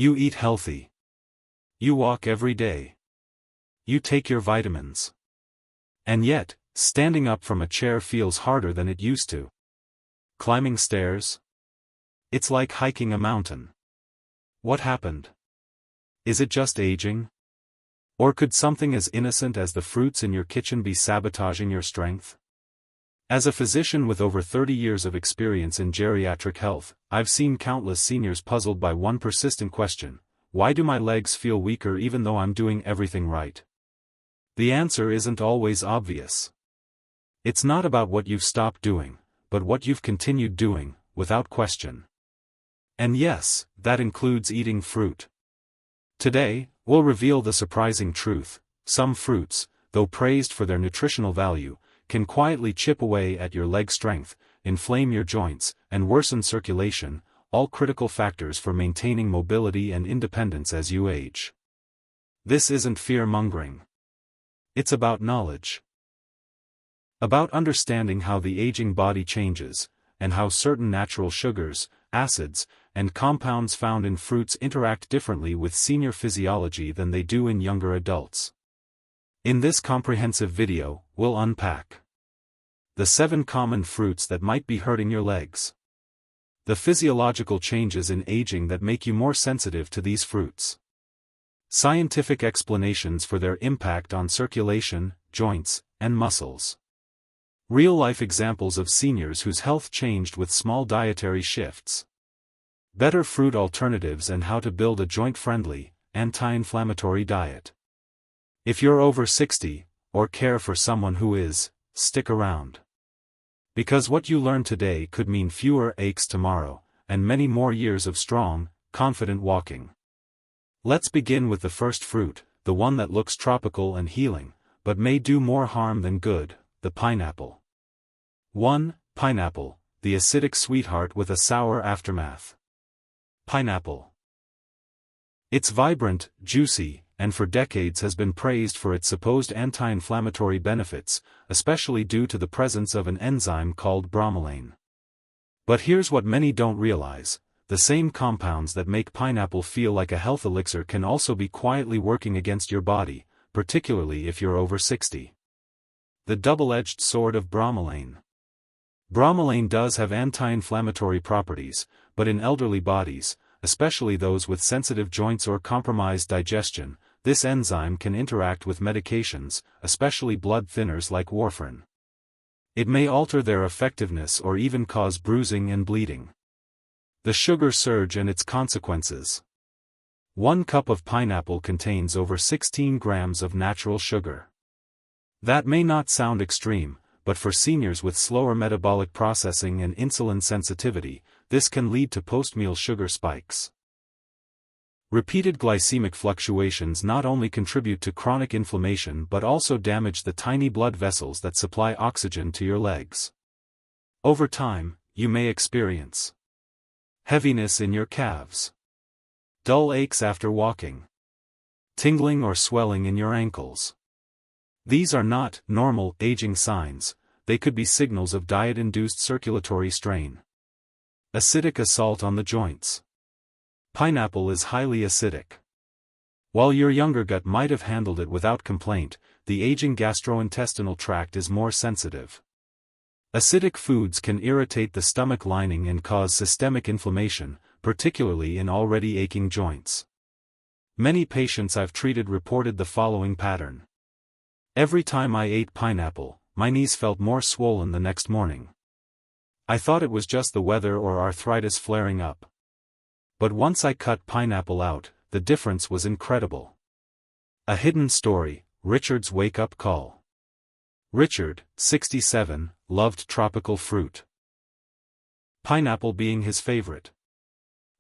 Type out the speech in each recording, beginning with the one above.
You eat healthy. You walk every day. You take your vitamins. And yet, standing up from a chair feels harder than it used to. Climbing stairs? It's like hiking a mountain. What happened? Is it just aging? Or could something as innocent as the fruits in your kitchen be sabotaging your strength? As a physician with over 30 years of experience in geriatric health, I've seen countless seniors puzzled by one persistent question: why do my legs feel weaker even though I'm doing everything right? The answer isn't always obvious. It's not about what you've stopped doing, but what you've continued doing, without question. And yes, that includes eating fruit. Today, we'll reveal the surprising truth: some fruits, though praised for their nutritional value, can quietly chip away at your leg strength, inflame your joints, and worsen circulation, all critical factors for maintaining mobility and independence as you age. This isn't fear-mongering. It's about knowledge. About understanding how the aging body changes, and how certain natural sugars, acids, and compounds found in fruits interact differently with senior physiology than they do in younger adults. In this comprehensive video, we'll unpack the 7 common fruits that might be hurting your legs, the physiological changes in aging that make you more sensitive to these fruits, scientific explanations for their impact on circulation, joints, and muscles, real-life examples of seniors whose health changed with small dietary shifts, better fruit alternatives, and how to build a joint-friendly, anti-inflammatory diet. If you're over 60, or care for someone who is, stick around. Because what you learn today could mean fewer aches tomorrow, and many more years of strong, confident walking. Let's begin with the first fruit, the one that looks tropical and healing, but may do more harm than good: the pineapple. 1. Pineapple, the acidic sweetheart with a sour aftermath. Pineapple. It's vibrant, juicy, and for decades has been praised for its supposed anti-inflammatory benefits, especially due to the presence of an enzyme called bromelain. But here's what many don't realize: the same compounds that make pineapple feel like a health elixir can also be quietly working against your body, particularly if you're over 60. The double-edged sword of bromelain. Bromelain does have anti-inflammatory properties, but in elderly bodies, especially those with sensitive joints or compromised digestion, this enzyme can interact with medications, especially blood thinners like warfarin. It may alter their effectiveness or even cause bruising and bleeding. The sugar surge and its consequences. 1 cup of pineapple contains over 16 grams of natural sugar. That may not sound extreme, but for seniors with slower metabolic processing and insulin sensitivity, this can lead to post-meal sugar spikes. Repeated glycemic fluctuations not only contribute to chronic inflammation but also damage the tiny blood vessels that supply oxygen to your legs. Over time, you may experience heaviness in your calves, dull aches after walking, tingling or swelling in your ankles. These are not normal aging signs; they could be signals of diet-induced circulatory strain. Acidic assault on the joints. Pineapple is highly acidic. While your younger gut might have handled it without complaint, the aging gastrointestinal tract is more sensitive. Acidic foods can irritate the stomach lining and cause systemic inflammation, particularly in already aching joints. Many patients I've treated reported the following pattern. Every time I ate pineapple, my knees felt more swollen the next morning. I thought it was just the weather or arthritis flaring up. But once I cut pineapple out, the difference was incredible. A hidden story: Richard's wake-up call. Richard, 67, loved tropical fruit, pineapple being his favorite.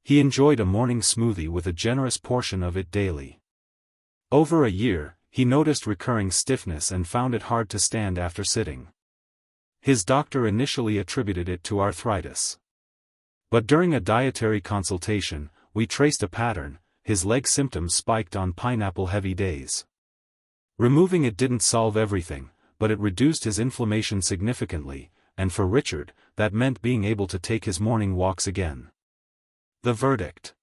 He enjoyed a morning smoothie with a generous portion of it daily. Over a year, he noticed recurring stiffness and found it hard to stand after sitting. His doctor initially attributed it to arthritis. But during a dietary consultation, we traced a pattern: his leg symptoms spiked on pineapple-heavy days. Removing it didn't solve everything, but it reduced his inflammation significantly, and for Richard, that meant being able to take his morning walks again. The verdict: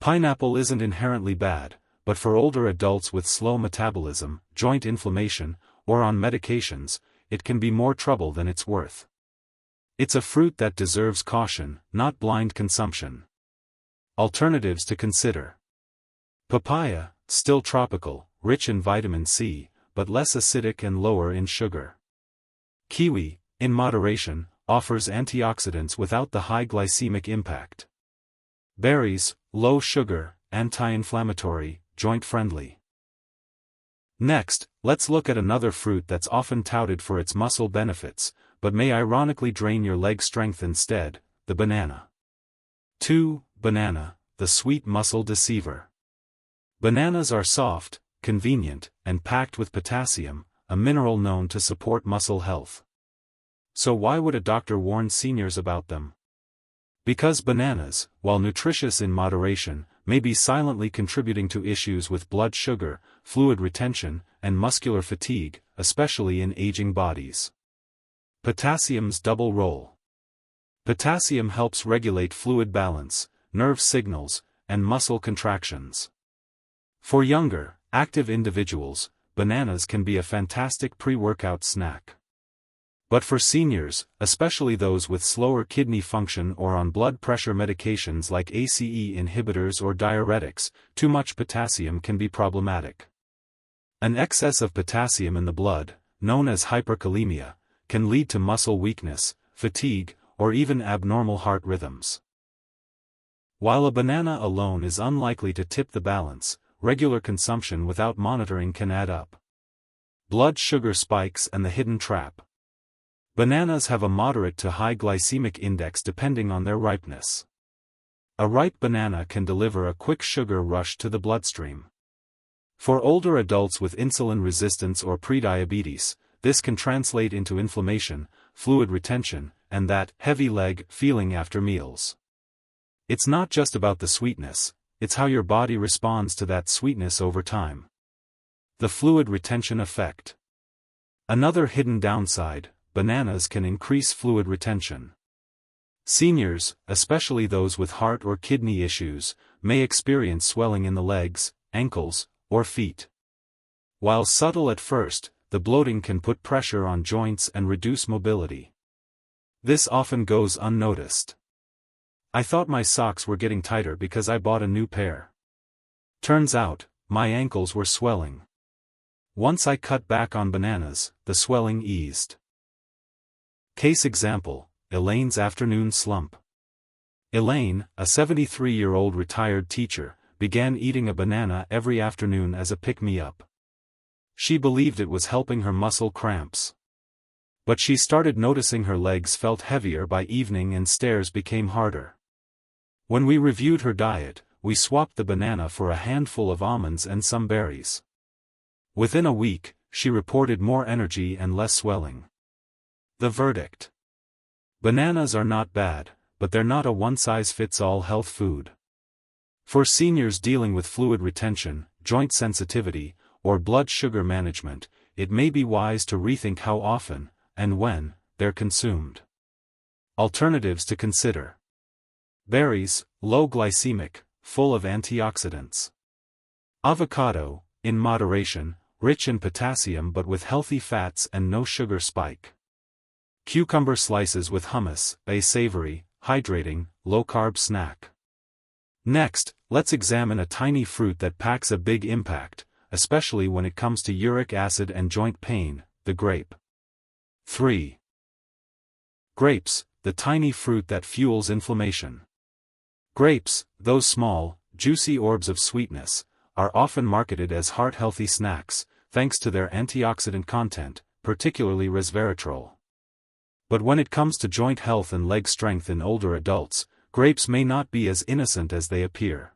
Pineapple isn't inherently bad, but for older adults with slow metabolism, joint inflammation, or on medications, it can be more trouble than it's worth. It's a fruit that deserves caution, not blind consumption. Alternatives to consider. Papaya, still tropical, rich in vitamin C, but less acidic and lower in sugar. Kiwi, in moderation, offers antioxidants without the high glycemic impact. Berries, low sugar, anti-inflammatory, joint-friendly. Next, let's look at another fruit that's often touted for its muscle benefits, but may ironically drain your leg strength instead, the banana. 2. Banana, the sweet muscle deceiver. Bananas are soft, convenient, and packed with potassium, a mineral known to support muscle health. So why would a doctor warn seniors about them? Because bananas, while nutritious in moderation, may be silently contributing to issues with blood sugar, fluid retention, and muscular fatigue, especially in aging bodies. Potassium's double role. Potassium helps regulate fluid balance, nerve signals, and muscle contractions. For younger, active individuals, bananas can be a fantastic pre-workout snack. But for seniors, especially those with slower kidney function or on blood pressure medications like ACE inhibitors or diuretics, too much potassium can be problematic. An excess of potassium in the blood, known as hyperkalemia, can lead to muscle weakness, fatigue, or even abnormal heart rhythms. While a banana alone is unlikely to tip the balance, regular consumption without monitoring can add up. Blood sugar spikes and the hidden trap. Bananas have a moderate to high glycemic index depending on their ripeness. A ripe banana can deliver a quick sugar rush to the bloodstream. For older adults with insulin resistance or prediabetes, this can translate into inflammation, fluid retention, and that heavy leg feeling after meals. It's not just about the sweetness, it's how your body responds to that sweetness over time. The fluid retention effect. Another hidden downside, bananas can increase fluid retention. Seniors, especially those with heart or kidney issues, may experience swelling in the legs, ankles, or feet. While subtle at first, the bloating can put pressure on joints and reduce mobility. This often goes unnoticed. I thought my socks were getting tighter because I bought a new pair. Turns out, my ankles were swelling. Once I cut back on bananas, the swelling eased. Case example, Elaine's afternoon slump. Elaine, a 73-year-old retired teacher, began eating a banana every afternoon as a pick-me-up. She believed it was helping her muscle cramps. But she started noticing her legs felt heavier by evening and stairs became harder. When we reviewed her diet, we swapped the banana for a handful of almonds and some berries. Within a week, she reported more energy and less swelling. The verdict. Bananas are not bad, but they're not a one-size-fits-all health food. For seniors dealing with fluid retention, joint sensitivity, or blood sugar management, it may be wise to rethink how often, and when, they're consumed. Alternatives to consider. Berries, low glycemic, full of antioxidants. Avocado, in moderation, rich in potassium but with healthy fats and no sugar spike. Cucumber slices with hummus, a savory, hydrating, low-carb snack. Next, let's examine a tiny fruit that packs a big impact, especially when it comes to uric acid and joint pain, the grape. 3. Grapes, the tiny fruit that fuels inflammation. Grapes, those small, juicy orbs of sweetness, are often marketed as heart-healthy snacks, thanks to their antioxidant content, particularly resveratrol. But when it comes to joint health and leg strength in older adults, grapes may not be as innocent as they appear.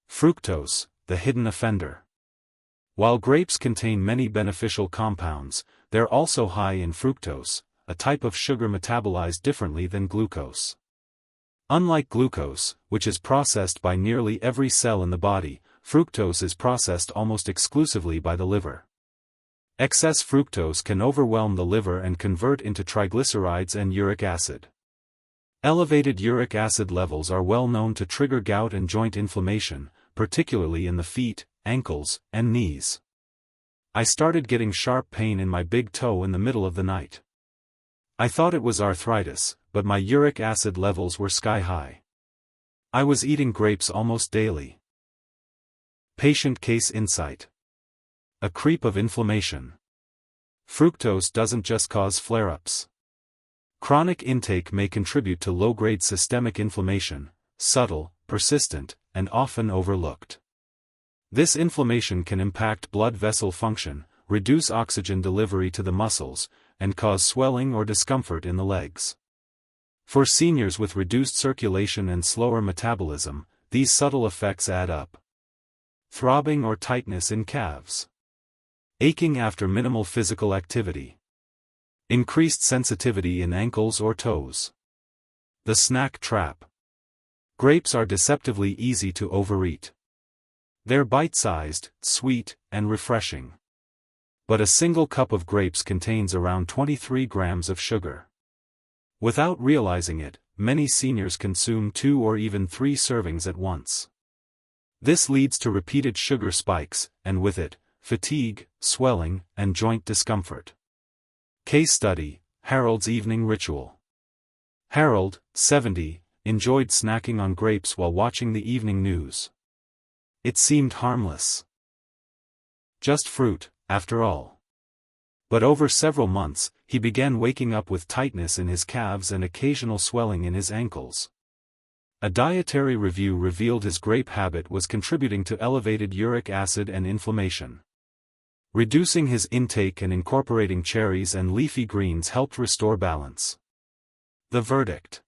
Fructose, the hidden offender. While grapes contain many beneficial compounds, they're also high in fructose, a type of sugar metabolized differently than glucose. Unlike glucose, which is processed by nearly every cell in the body, fructose is processed almost exclusively by the liver. Excess fructose can overwhelm the liver and convert into triglycerides and uric acid. Elevated uric acid levels are well known to trigger gout and joint inflammation, particularly in the feet, ankles, and knees. I started getting sharp pain in my big toe in the middle of the night. I thought it was arthritis, but my uric acid levels were sky high. I was eating grapes almost daily. Patient case insight. A creep of inflammation. Fructose doesn't just cause flare-ups. Chronic intake may contribute to low-grade systemic inflammation, subtle, persistent, and often overlooked. This inflammation can impact blood vessel function, reduce oxygen delivery to the muscles, and cause swelling or discomfort in the legs. For seniors with reduced circulation and slower metabolism, these subtle effects add up. Throbbing or tightness in calves. Aching after minimal physical activity. Increased sensitivity in ankles or toes. The snack trap. Grapes are deceptively easy to overeat. They're bite-sized, sweet, and refreshing. But a single cup of grapes contains around 23 grams of sugar. Without realizing it, many seniors consume 2 or even 3 servings at once. This leads to repeated sugar spikes, and with it, fatigue, swelling, and joint discomfort. Case study: Harold's evening ritual. Harold, 70, enjoyed snacking on grapes while watching the evening news. It seemed harmless. Just fruit, after all. But over several months, he began waking up with tightness in his calves and occasional swelling in his ankles. A dietary review revealed his grape habit was contributing to elevated uric acid and inflammation. Reducing his intake and incorporating cherries and leafy greens helped restore balance. The verdict: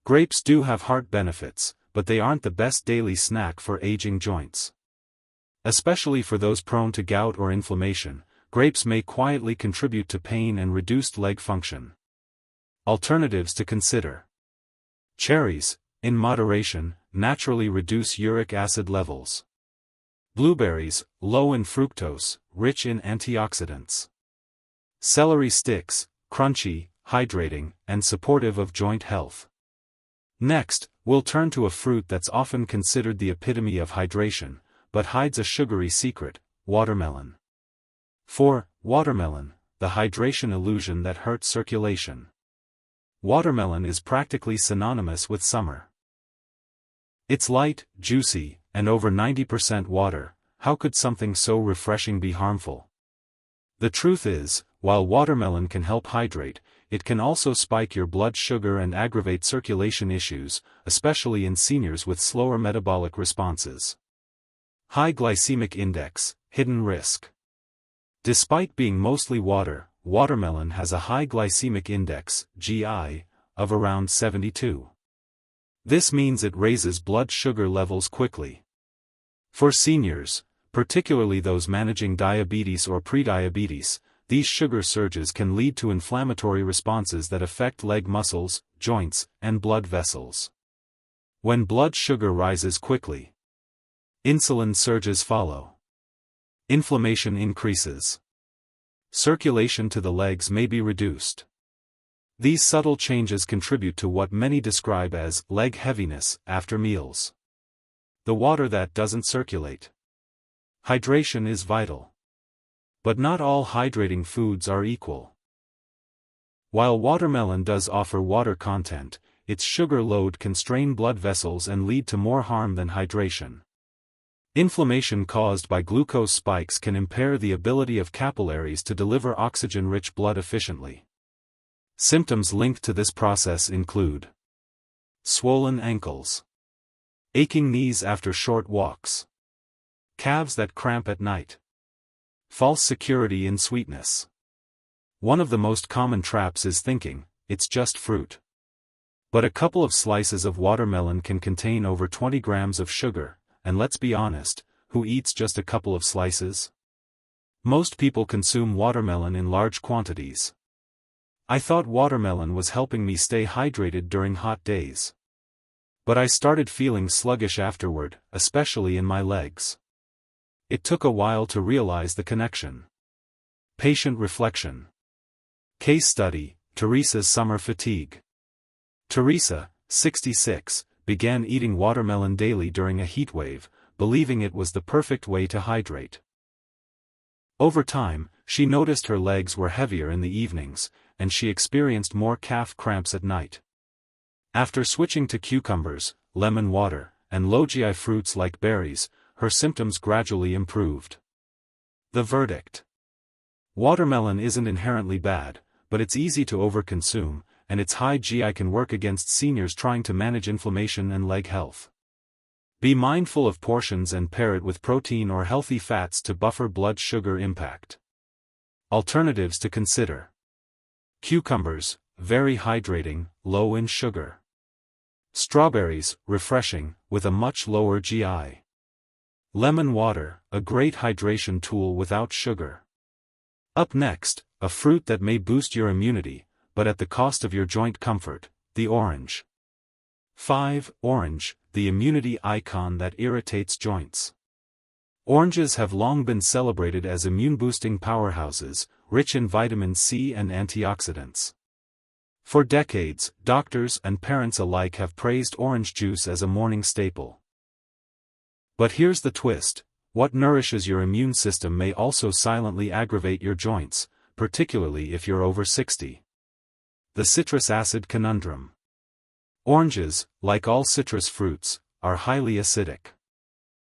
grapes do have heart benefits, but they aren't the best daily snack for aging joints. Especially for those prone to gout or inflammation, grapes may quietly contribute to pain and reduced leg function. Alternatives to consider: cherries, in moderation, naturally reduce uric acid levels. Blueberries, low in fructose, rich in antioxidants. Celery sticks, crunchy, hydrating, and supportive of joint health. Next, we'll turn to a fruit that's often considered the epitome of hydration, but hides a sugary secret: watermelon. For watermelon, the hydration illusion that hurts circulation. Watermelon is practically synonymous with summer. It's light, juicy, and over 90% water. How could something so refreshing be harmful? The truth is, while watermelon can help hydrate, it can also spike your blood sugar and aggravate circulation issues, especially in seniors with slower metabolic responses. High glycemic index, hidden risk. Despite being mostly water, watermelon has a high glycemic index, GI, of around 72. This means it raises blood sugar levels quickly. For seniors, particularly those managing diabetes or prediabetes, these sugar surges can lead to inflammatory responses that affect leg muscles, joints, and blood vessels. When blood sugar rises quickly, insulin surges follow. Inflammation increases. Circulation to the legs may be reduced. These subtle changes contribute to what many describe as leg heaviness after meals. The water that doesn't circulate. Hydration is vital. But not all hydrating foods are equal. While watermelon does offer water content, its sugar load can strain blood vessels and lead to more harm than hydration. Inflammation caused by glucose spikes can impair the ability of capillaries to deliver oxygen-rich blood efficiently. Symptoms linked to this process include swollen ankles, aching knees after short walks, calves that cramp at night, false security in sweetness. One of the most common traps is thinking, it's just fruit. But a couple of slices of watermelon can contain over 20 grams of sugar, and let's be honest, who eats just a couple of slices? Most people consume watermelon in large quantities. I thought watermelon was helping me stay hydrated during hot days. But I started feeling sluggish afterward, especially in my legs. It took a while to realize the connection. Patient reflection. Case study: Teresa's summer fatigue. Teresa, 66, began eating watermelon daily during a heat wave, believing it was the perfect way to hydrate. Over time, she noticed her legs were heavier in the evenings, and she experienced more calf cramps at night. After switching to cucumbers, lemon water, and low-GI fruits like berries, her symptoms gradually improved. The verdict: watermelon isn't inherently bad, but it's easy to overconsume, and its high GI can work against seniors trying to manage inflammation and leg health. Be mindful of portions and pair it with protein or healthy fats to buffer blood sugar impact. Alternatives to consider: cucumbers, very hydrating, low in sugar. Strawberries, refreshing, with a much lower GI. Lemon water, a great hydration tool without sugar. Up next, a fruit that may boost your immunity, but at the cost of your joint comfort, the orange. 5. Orange, the immunity icon that irritates joints. Oranges have long been celebrated as immune-boosting powerhouses, rich in vitamin C and antioxidants. For decades, doctors and parents alike have praised orange juice as a morning staple. But here's the twist: what nourishes your immune system may also silently aggravate your joints, particularly if you're over 60. The citrus acid conundrum. Oranges, like all citrus fruits, are highly acidic.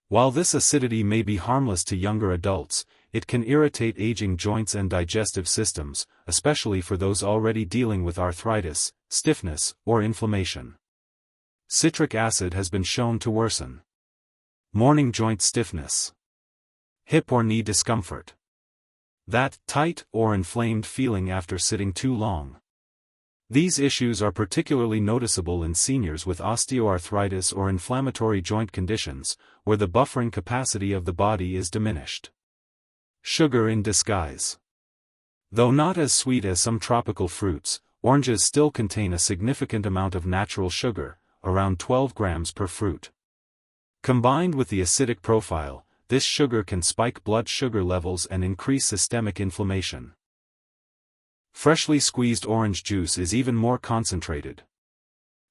While this acidity may be harmless to younger adults, it can irritate aging joints and digestive systems, especially for those already dealing with arthritis, stiffness, or inflammation. Citric acid has been shown to worsen morning joint stiffness, hip or knee discomfort, that tight or inflamed feeling after sitting too long. These issues are particularly noticeable in seniors with osteoarthritis or inflammatory joint conditions, where the buffering capacity of the body is diminished. Sugar in disguise. Though not as sweet as some tropical fruits, oranges still contain a significant amount of natural sugar, around 12 grams per fruit. Combined with the acidic profile, this sugar can spike blood sugar levels and increase systemic inflammation. Freshly squeezed orange juice is even more concentrated.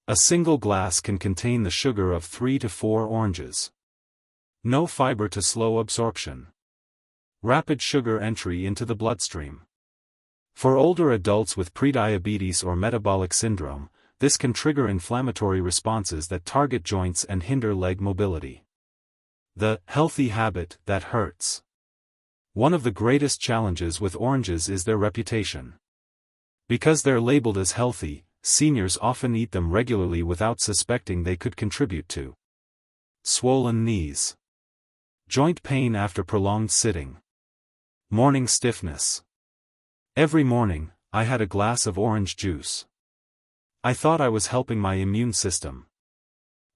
A single glass can contain the sugar of 3 to 4 oranges. No fiber to slow absorption. Rapid sugar entry into the bloodstream. For older adults with prediabetes or metabolic syndrome, this can trigger inflammatory responses that target joints and hinder leg mobility. The healthy habit that hurts. One of the greatest challenges with oranges is their reputation. Because they're labeled as healthy, seniors often eat them regularly without suspecting they could contribute to swollen knees, joint pain after prolonged sitting, morning stiffness. Every morning, I had a glass of orange juice. I thought I was helping my immune system.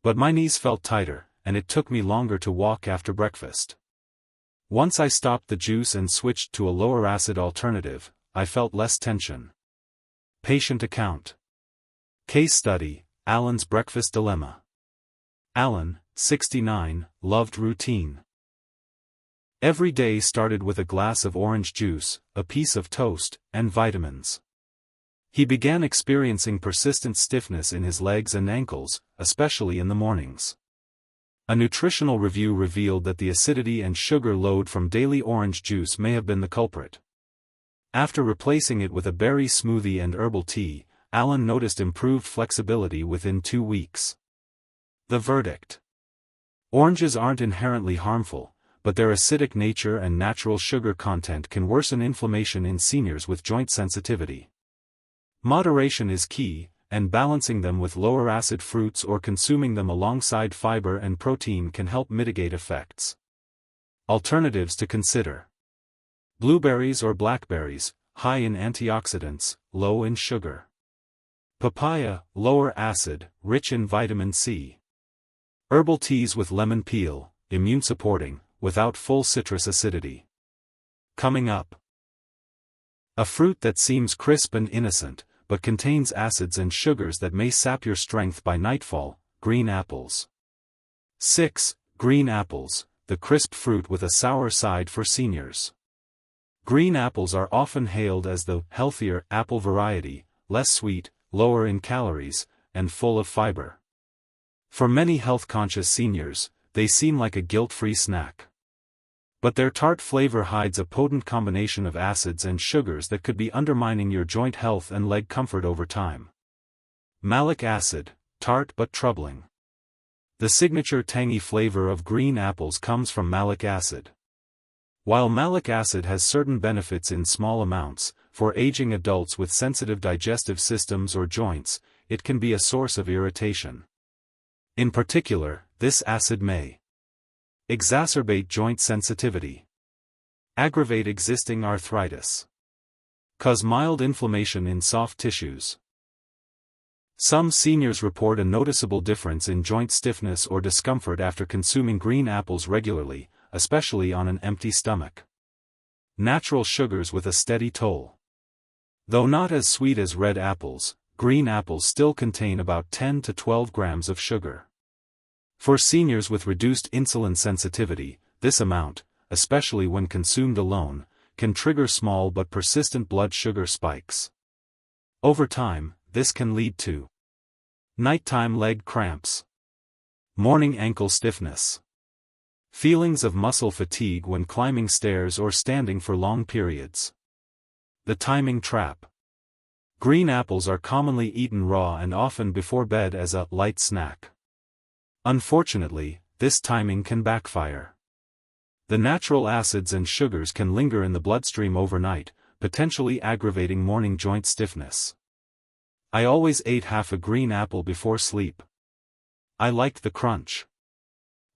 But my knees felt tighter, and it took me longer to walk after breakfast. Once I stopped the juice and switched to a lower acid alternative, I felt less tension. Patient account. Case study: Alan's breakfast dilemma. Alan, 69, loved routine. Every day started with a glass of orange juice, a piece of toast, and vitamins. He began experiencing persistent stiffness in his legs and ankles, especially in the mornings. A nutritional review revealed that the acidity and sugar load from daily orange juice may have been the culprit. After replacing it with a berry smoothie and herbal tea, Alan noticed improved flexibility within 2 weeks. The verdict: oranges aren't inherently harmful, but their acidic nature and natural sugar content can worsen inflammation in seniors with joint sensitivity. Moderation is key, and balancing them with lower acid fruits or consuming them alongside fiber and protein can help mitigate effects. Alternatives to consider: blueberries or blackberries, high in antioxidants, low in sugar. Papaya, lower acid, rich in vitamin C. Herbal teas with lemon peel, immune supporting, without full citrus acidity. Coming up: a fruit that seems crisp and innocent, but contains acids and sugars that may sap your strength by nightfall: green apples. 6. Green apples, the crisp fruit with a sour side for seniors. Green apples are often hailed as the healthier apple variety, less sweet, lower in calories, and full of fiber. For many health-conscious seniors, they seem like a guilt-free snack. But their tart flavor hides a potent combination of acids and sugars that could be undermining your joint health and leg comfort over time. Malic acid, tart but troubling. The signature tangy flavor of green apples comes from malic acid. While malic acid has certain benefits in small amounts, for aging adults with sensitive digestive systems or joints, it can be a source of irritation. In particular, this acid may exacerbate joint sensitivity, aggravate existing arthritis, cause mild inflammation in soft tissues. Some seniors report a noticeable difference in joint stiffness or discomfort after consuming green apples regularly, especially on an empty stomach. Natural sugars with a steady toll. Though not as sweet as red apples, green apples still contain about 10 to 12 grams of sugar. For seniors with reduced insulin sensitivity, this amount, especially when consumed alone, can trigger small but persistent blood sugar spikes. Over time, this can lead to nighttime leg cramps, morning ankle stiffness, feelings of muscle fatigue when climbing stairs or standing for long periods. The timing trap. Green apples are commonly eaten raw and often before bed as a light snack. Unfortunately, this timing can backfire. The natural acids and sugars can linger in the bloodstream overnight, potentially aggravating morning joint stiffness. I always ate half a green apple before sleep. I liked the crunch.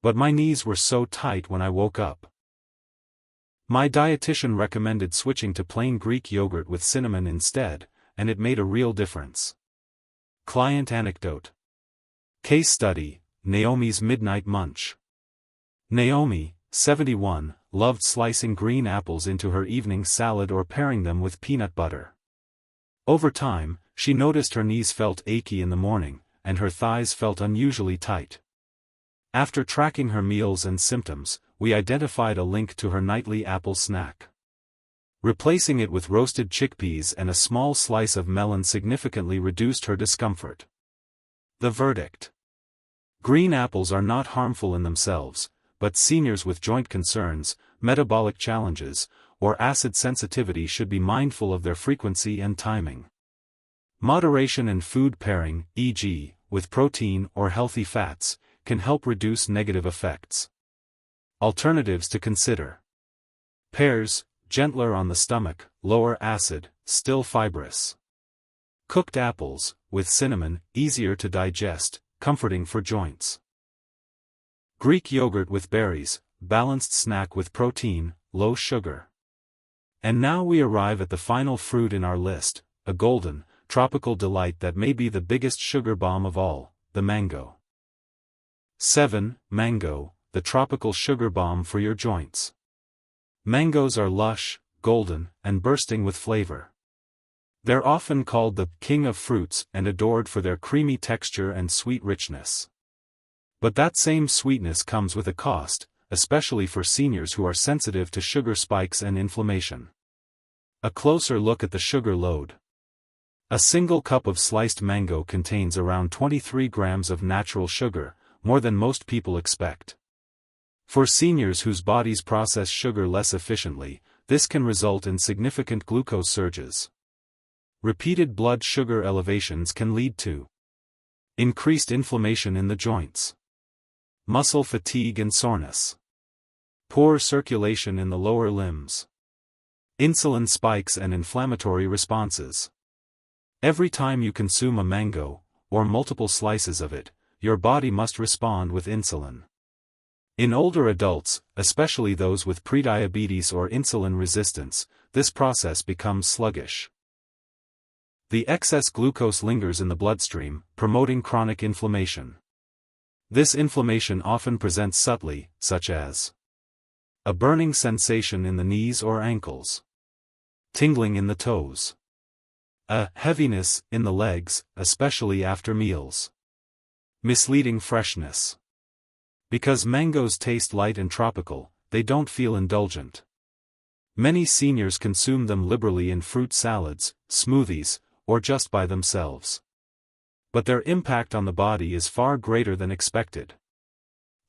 But my knees were so tight when I woke up. My dietitian recommended switching to plain Greek yogurt with cinnamon instead, and it made a real difference. Client anecdote. Case study, Naomi's midnight munch. Naomi, 71, loved slicing green apples into her evening salad or pairing them with peanut butter. Over time, she noticed her knees felt achy in the morning, and her thighs felt unusually tight. After tracking her meals and symptoms, we identified a link to her nightly apple snack. Replacing it with roasted chickpeas and a small slice of melon significantly reduced her discomfort. The verdict. Green apples are not harmful in themselves, but seniors with joint concerns, metabolic challenges, or acid sensitivity should be mindful of their frequency and timing. Moderation in food pairing, e.g., with protein or healthy fats, can help reduce negative effects. Alternatives to consider. Pears, gentler on the stomach, lower acid, still fibrous. Cooked apples, with cinnamon, easier to digest, comforting for joints. Greek yogurt with berries, balanced snack with protein, low sugar. And now we arrive at the final fruit in our list, a golden, tropical delight that may be the biggest sugar bomb of all, the mango. 7. Mango, the tropical sugar bomb for your joints. Mangoes are lush, golden, and bursting with flavor. They're often called the king of fruits and adored for their creamy texture and sweet richness. But that same sweetness comes with a cost, especially for seniors who are sensitive to sugar spikes and inflammation. A closer look at the sugar load. A single cup of sliced mango contains around 23 grams of natural sugar, more than most people expect. For seniors whose bodies process sugar less efficiently, this can result in significant glucose surges. Repeated blood sugar elevations can lead to increased inflammation in the joints, muscle fatigue and soreness, poor circulation in the lower limbs, insulin spikes and inflammatory responses. Every time you consume a mango, or multiple slices of it, your body must respond with insulin. In older adults, especially those with prediabetes or insulin resistance, this process becomes sluggish. The excess glucose lingers in the bloodstream, promoting chronic inflammation. This inflammation often presents subtly, such as a burning sensation in the knees or ankles, tingling in the toes, a heaviness in the legs, especially after meals, misleading freshness. Because mangoes taste light and tropical, they don't feel indulgent. Many seniors consume them liberally in fruit salads, smoothies, or just by themselves. But their impact on the body is far greater than expected.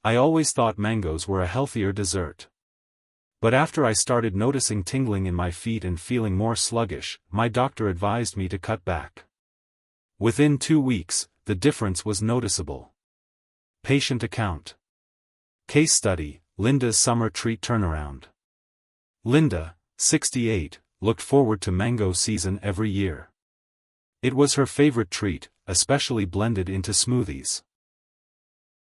I always thought mangoes were a healthier dessert. But after I started noticing tingling in my feet and feeling more sluggish, my doctor advised me to cut back. Within 2 weeks, the difference was noticeable. Patient account. Case study, Linda's summer treat turnaround. Linda, 68, looked forward to mango season every year. It was her favorite treat, especially blended into smoothies.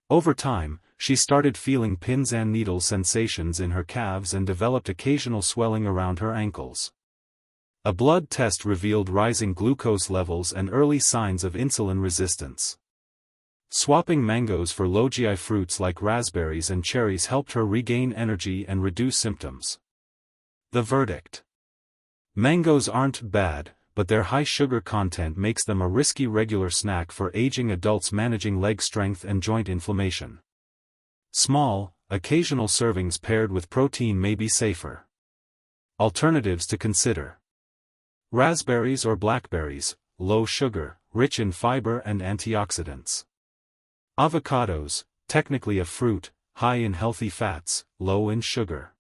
Over time, she started feeling pins and needle sensations in her calves and developed occasional swelling around her ankles. A blood test revealed rising glucose levels and early signs of insulin resistance. Swapping mangoes for low GI fruits like raspberries and cherries helped her regain energy and reduce symptoms. The verdict: mangoes aren't bad, but their high sugar content makes them a risky regular snack for aging adults managing leg strength and joint inflammation. Small, occasional servings paired with protein may be safer. Alternatives to consider: raspberries or blackberries, low sugar, rich in fiber and antioxidants. Avocados, technically a fruit, high in healthy fats, low in sugar.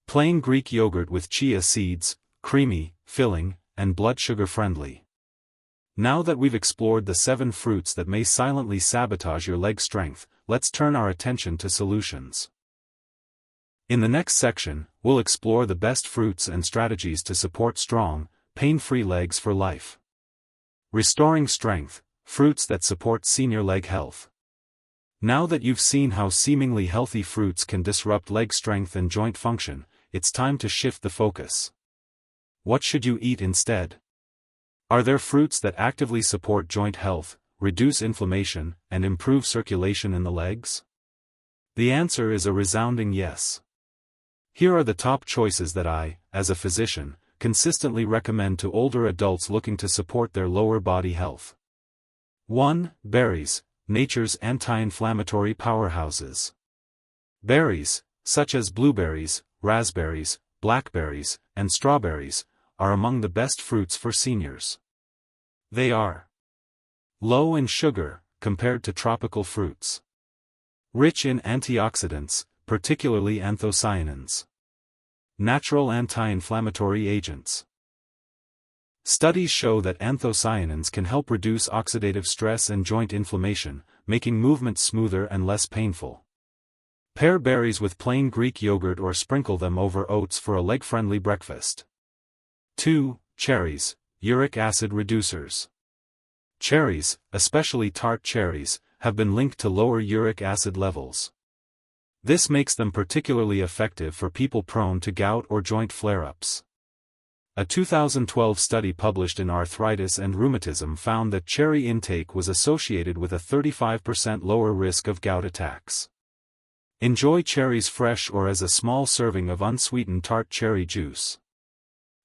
Plain Greek yogurt with chia seeds, creamy, filling, and blood sugar friendly. Now that we've explored the 7 fruits that may silently sabotage your leg strength, let's turn our attention to solutions. In the next section, we'll explore the best fruits and strategies to support strong, pain-free legs for life. Restoring strength, fruits that support senior leg health. Now that you've seen how seemingly healthy fruits can disrupt leg strength and joint function, it's time to shift the focus. What should you eat instead? Are there fruits that actively support joint health, reduce inflammation, and improve circulation in the legs? The answer is a resounding yes. Here are the top choices that I, as a physician, consistently recommend to older adults looking to support their lower body health. 1. Berries, nature's anti-inflammatory powerhouses. Berries, such as blueberries, raspberries, blackberries, and strawberries, are among the best fruits for seniors. They are low in sugar, compared to tropical fruits. Rich in antioxidants, particularly anthocyanins. Natural anti-inflammatory agents. Studies show that anthocyanins can help reduce oxidative stress and joint inflammation, making movement smoother and less painful. Pair berries with plain Greek yogurt or sprinkle them over oats for a leg-friendly breakfast. 2. Cherries, uric acid reducers. Cherries, especially tart cherries, have been linked to lower uric acid levels. This makes them particularly effective for people prone to gout or joint flare-ups. A 2012 study published in Arthritis and Rheumatism found that cherry intake was associated with a 35% lower risk of gout attacks. Enjoy cherries fresh or as a small serving of unsweetened tart cherry juice.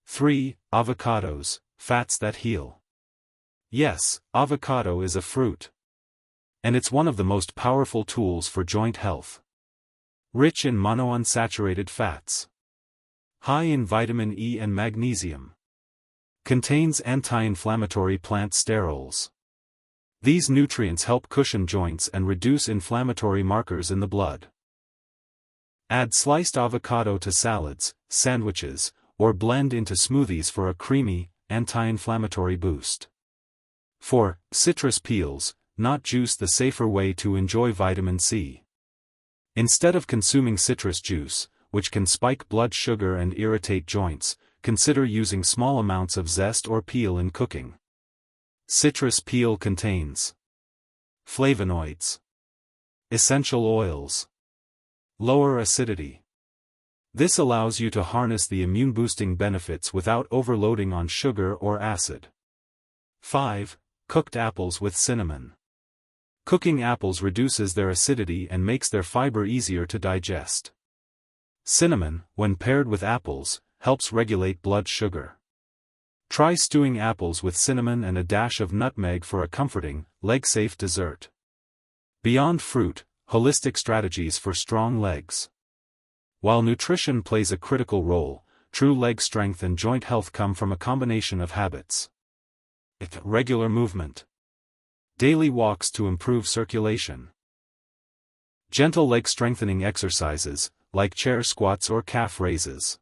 3. Avocados, fats that heal. Yes, avocado is a fruit. And it's one of the most powerful tools for joint health. Rich in monounsaturated fats. High in vitamin E and magnesium. Contains anti-inflammatory plant sterols. These nutrients help cushion joints and reduce inflammatory markers in the blood. Add sliced avocado to salads, sandwiches, or blend into smoothies for a creamy, anti-inflammatory boost. 4. Citrus peels, not juice, the safer way to enjoy vitamin C. Instead of consuming citrus juice, which can spike blood sugar and irritate joints, consider using small amounts of zest or peel in cooking. Citrus peel contains flavonoids, essential oils, lower acidity. This allows you to harness the immune-boosting benefits without overloading on sugar or acid. 5. Cooked apples with cinnamon. Cooking apples reduces their acidity and makes their fiber easier to digest. Cinnamon, when paired with apples, helps regulate blood sugar. Try stewing apples with cinnamon and a dash of nutmeg for a comforting, leg-safe dessert. Beyond fruit, holistic strategies for strong legs. While nutrition plays a critical role, true leg strength and joint health come from a combination of habits. Regular movement. Daily walks to improve circulation. Gentle leg strengthening exercises, like chair squats or calf raises.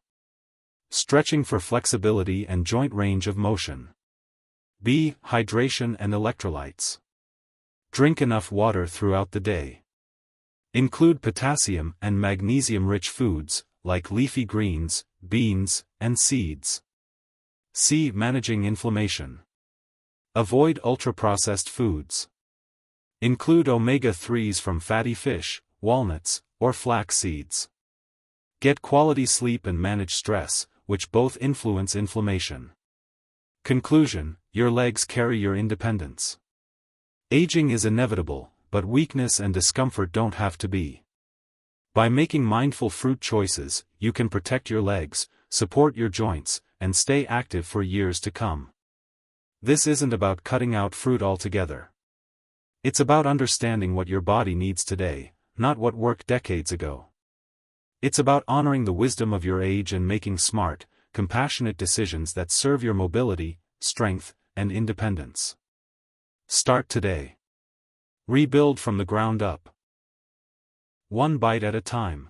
Stretching for flexibility and joint range of motion. B. Hydration and electrolytes. Drink enough water throughout the day. Include potassium and magnesium-rich foods, like leafy greens, beans, and seeds. C. Managing inflammation. Avoid ultra-processed foods. Include omega-3s from fatty fish, walnuts, or flax seeds. Get quality sleep and manage stress, which both influence inflammation. Conclusion: your legs carry your independence. Aging is inevitable, but weakness and discomfort don't have to be. By making mindful fruit choices, you can protect your legs, support your joints, and stay active for years to come. This isn't about cutting out fruit altogether. It's about understanding what your body needs today, not what worked decades ago. It's about honoring the wisdom of your age and making smart, compassionate decisions that serve your mobility, strength, and independence. Start today. Rebuild from the ground up. One bite at a time.